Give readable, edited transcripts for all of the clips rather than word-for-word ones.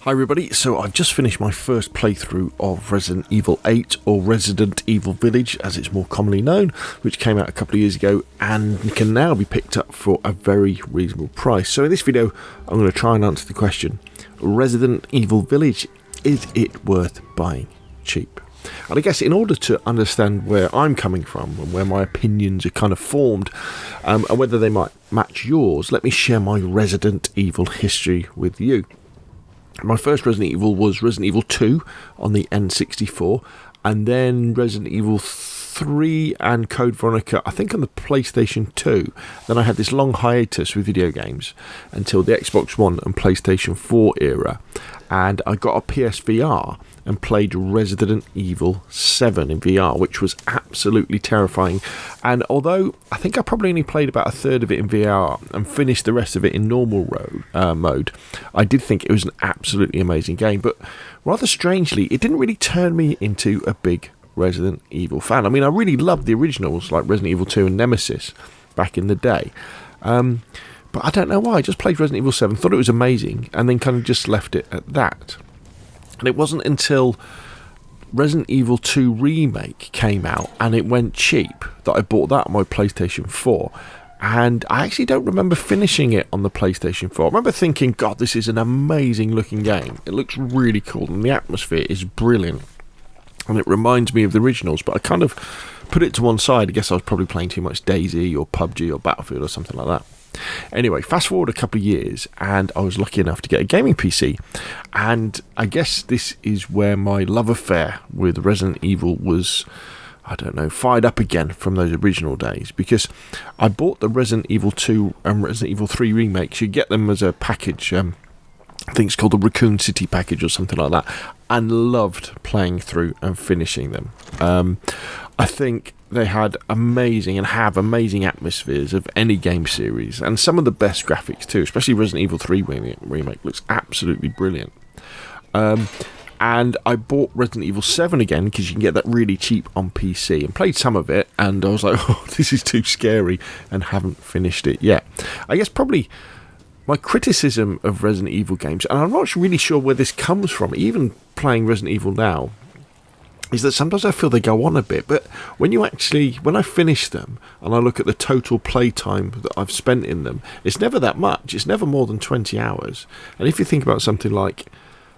Hi everybody, so I've just finished my first playthrough of Resident Evil 8, or Resident Evil Village as it's more commonly known, which came out a couple of years ago and can now be picked up for a very reasonable price. So in this video I'm going to try and answer the question, Resident Evil Village, is it worth buying cheap? And I guess in order to understand where I'm coming from and where my opinions are kind of formed, and whether they might match yours, let me share my Resident Evil history with you. My first Resident Evil was Resident Evil 2 on the N64, and then Resident Evil 3 and Code Veronica, I think on the PlayStation 2. Then I had this long hiatus with video games until the Xbox One and PlayStation 4 era, and I got a PSVR and played Resident Evil 7 in VR, which was absolutely terrifying. And although I think I probably only played about a third of it in VR and finished the rest of it in normal mode, I did think it was an absolutely amazing game. But rather strangely, it didn't really turn me into a big Resident Evil fan. I mean, I really loved the originals like Resident Evil 2 and Nemesis back in the day. But I don't know why. I just played Resident Evil 7, thought it was amazing, and then kind of just left it at that. And it wasn't until Resident Evil 2 Remake came out and it went cheap that I bought that on my PlayStation 4. And I actually don't remember finishing it on the PlayStation 4. I remember thinking, God, this is an amazing looking game. It looks really cool and the atmosphere is brilliant. And it reminds me of the originals, but I kind of put it to one side. I guess I was probably playing too much DayZ or PUBG or Battlefield or something like that. Anyway, fast forward a couple of years and I was lucky enough to get a gaming PC, and I guess this is where my love affair with Resident Evil was, I don't know, fired up again from those original days, because I bought the Resident Evil 2 and Resident Evil 3 remakes. You get them as a package, I think it's called the Raccoon City package or something like that, and loved playing through and finishing them. I think they had amazing and have amazing atmospheres of any game series, and some of the best graphics too, especially Resident Evil 3 remake looks absolutely brilliant. And I bought Resident Evil 7 again because you can get that really cheap on PC, and played some of it and I was like, oh, this is too scary, and haven't finished it yet. I guess probably my criticism of Resident Evil games, and I'm not really sure where this comes from, even playing Resident Evil now, is that sometimes I feel they go on a bit, but when I finish them and I look at the total playtime that I've spent in them, it's never that much. It's never more than 20 hours. And if you think about something like,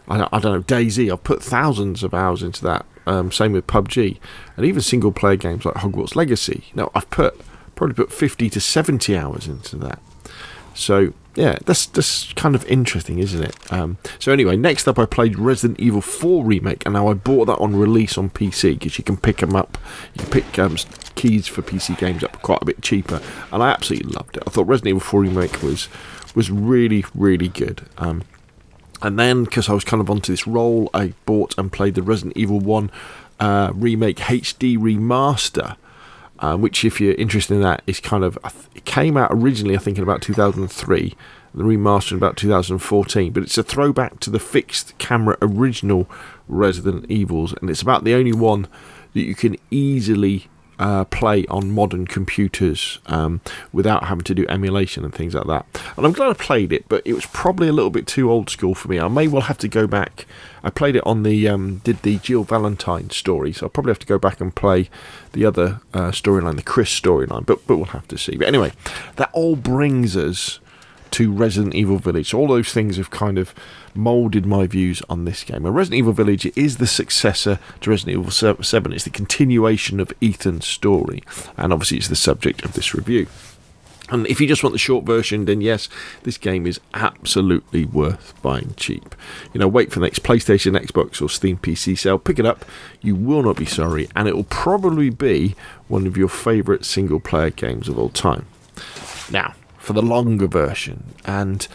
I don't know, DayZ, I've put thousands of hours into that. Same with PUBG, and even single player games like Hogwarts Legacy. Now I've probably put 50 to 70 hours into that. So yeah, that's kind of interesting, isn't it? So anyway, next up I played Resident Evil 4 Remake, and now I bought that on release on PC because you can pick them up. You can pick keys for PC games up quite a bit cheaper, and I absolutely loved it. I thought Resident Evil 4 Remake was really, really good. And then, because I was kind of onto this roll, I bought and played the Resident Evil 1 Remake HD Remaster. Which, if you're interested in that, is kind of, it came out originally, I think, in about 2003, and the remaster in about 2014, but it's a throwback to the fixed camera original Resident Evils, and it's about the only one that you can easily play on modern computers without having to do emulation and things like that. And I'm glad I played it, but it was probably a little bit too old school for me. I may well have to go back. I played it on the did the Jill Valentine story, so I'll probably have to go back and play the other storyline, the Chris storyline, but we'll have to see. But anyway, that all brings us to Resident Evil Village. So all those things have kind of moulded my views on this game. And Resident Evil Village is the successor to Resident Evil 7. It's the continuation of Ethan's story, and obviously it's the subject of this review. And if you just want the short version, then yes, this game is absolutely worth buying cheap. You know, wait for the next PlayStation, Xbox or Steam PC sale, pick it up, you will not be sorry, and it will probably be one of your favourite single player games of all time. Now, for the longer version, and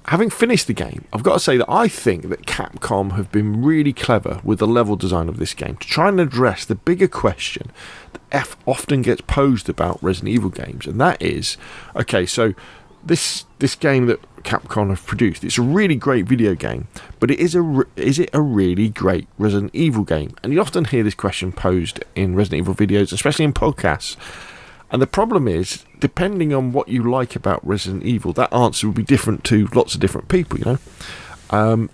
having finished the game, I've got to say that I think that Capcom have been really clever with the level design of this game to try and address the bigger question that often gets posed about Resident Evil games, and that is, okay, so this game that Capcom have produced, it's a really great video game, but is it a really great Resident Evil game? And you often hear this question posed in Resident Evil videos, especially in podcasts. And the problem is, depending on what you like about Resident Evil, that answer will be different to lots of different people, you know.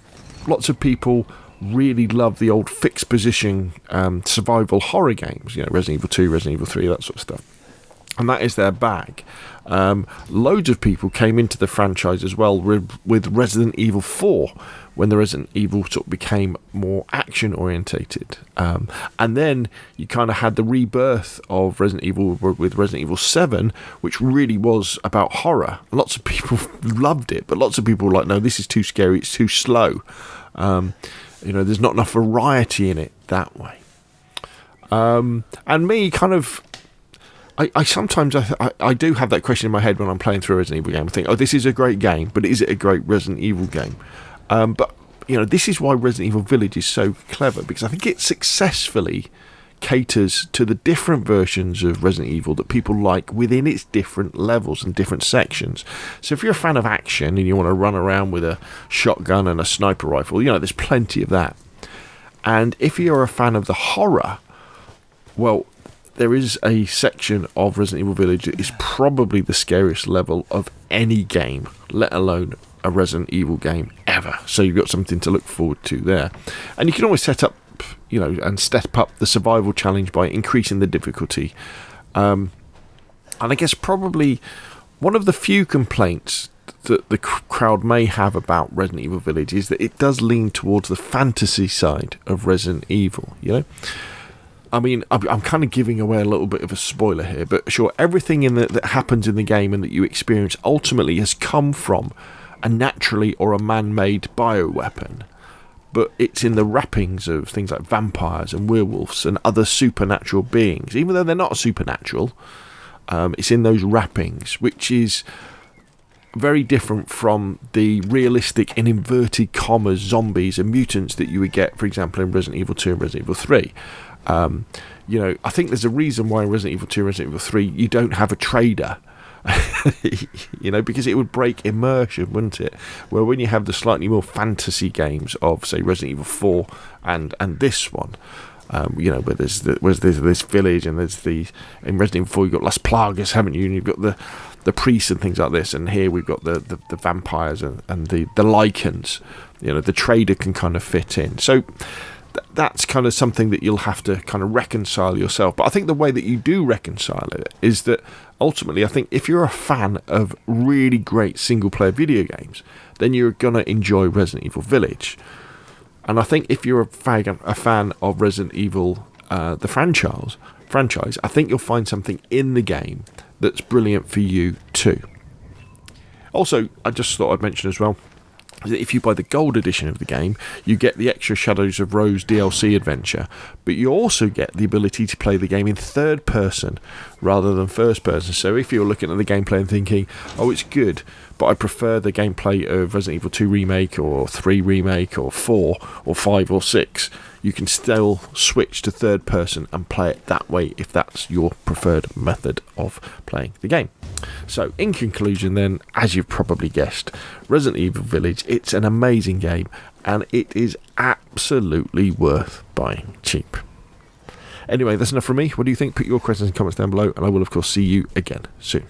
lots of people really love the old fixed position survival horror games, Resident Evil 2, Resident Evil 3, that sort of stuff. And that is their bag. Loads of people came into the franchise as well with Resident Evil 4, when the Resident Evil sort of became more action orientated. And then you kind of had the rebirth of Resident Evil with Resident Evil 7, which really was about horror. Lots of people loved it, but lots of people were like, no, this is too scary, it's too slow. There's not enough variety in it that way. And me, kind of, I sometimes I do have that question in my head when I'm playing through a Resident Evil game. I think, oh, this is a great game, but is it a great Resident Evil game? But this is why Resident Evil Village is so clever, because I think it successfully caters to the different versions of Resident Evil that people like within its different levels and different sections. So if you're a fan of action and you want to run around with a shotgun and a sniper rifle, there's plenty of that. And if you're a fan of the horror, well, there is a section of Resident Evil Village that is probably the scariest level of any game, let alone a Resident Evil game ever. So you've got something to look forward to there. And you can always set up, and step up the survival challenge by increasing the difficulty. And I guess probably one of the few complaints that the crowd may have about Resident Evil Village is that it does lean towards the fantasy side of Resident Evil, I mean, I'm kind of giving away a little bit of a spoiler here, but sure, everything that happens in the game and that you experience ultimately has come from a naturally or a man-made bioweapon. But it's in the wrappings of things like vampires and werewolves and other supernatural beings. Even though they're not supernatural, it's in those wrappings, which is very different from the realistic, in inverted commas, zombies and mutants that you would get, for example, in Resident Evil 2 and Resident Evil 3. I think there's a reason why in Resident Evil 2 and Resident Evil 3 you don't have a trader. Because it would break immersion, wouldn't it? Where when you have the slightly more fantasy games of, say, Resident Evil 4 and this one, where there's this village, and there's in Resident Evil 4 you've got Las Plagas, haven't you? And you've got the priests and things like this, and here we've got the vampires and the lycans. The trader can kind of fit in. So that's kind of something that you'll have to kind of reconcile yourself. But I think the way that you do reconcile it is that ultimately, I think if you're a fan of really great single-player video games, then you're going to enjoy Resident Evil Village. And I think if you're a fan of Resident Evil, the franchise, I think you'll find something in the game that's brilliant for you too. Also, I just thought I'd mention as well, if you buy the gold edition of the game, you get the extra Shadows of Rose DLC adventure, but you also get the ability to play the game in third person rather than first person. So if you're looking at the gameplay and thinking, oh, it's good, but I prefer the gameplay of Resident Evil 2 Remake or 3 Remake or 4 or 5 or 6, you can still switch to third person and play it that way if that's your preferred method of playing the game. So in conclusion then, as you've probably guessed, Resident Evil Village, it's an amazing game and it is absolutely worth buying cheap. Anyway, that's enough from me. What do you think? Put your questions and comments down below, and I will of course see you again soon.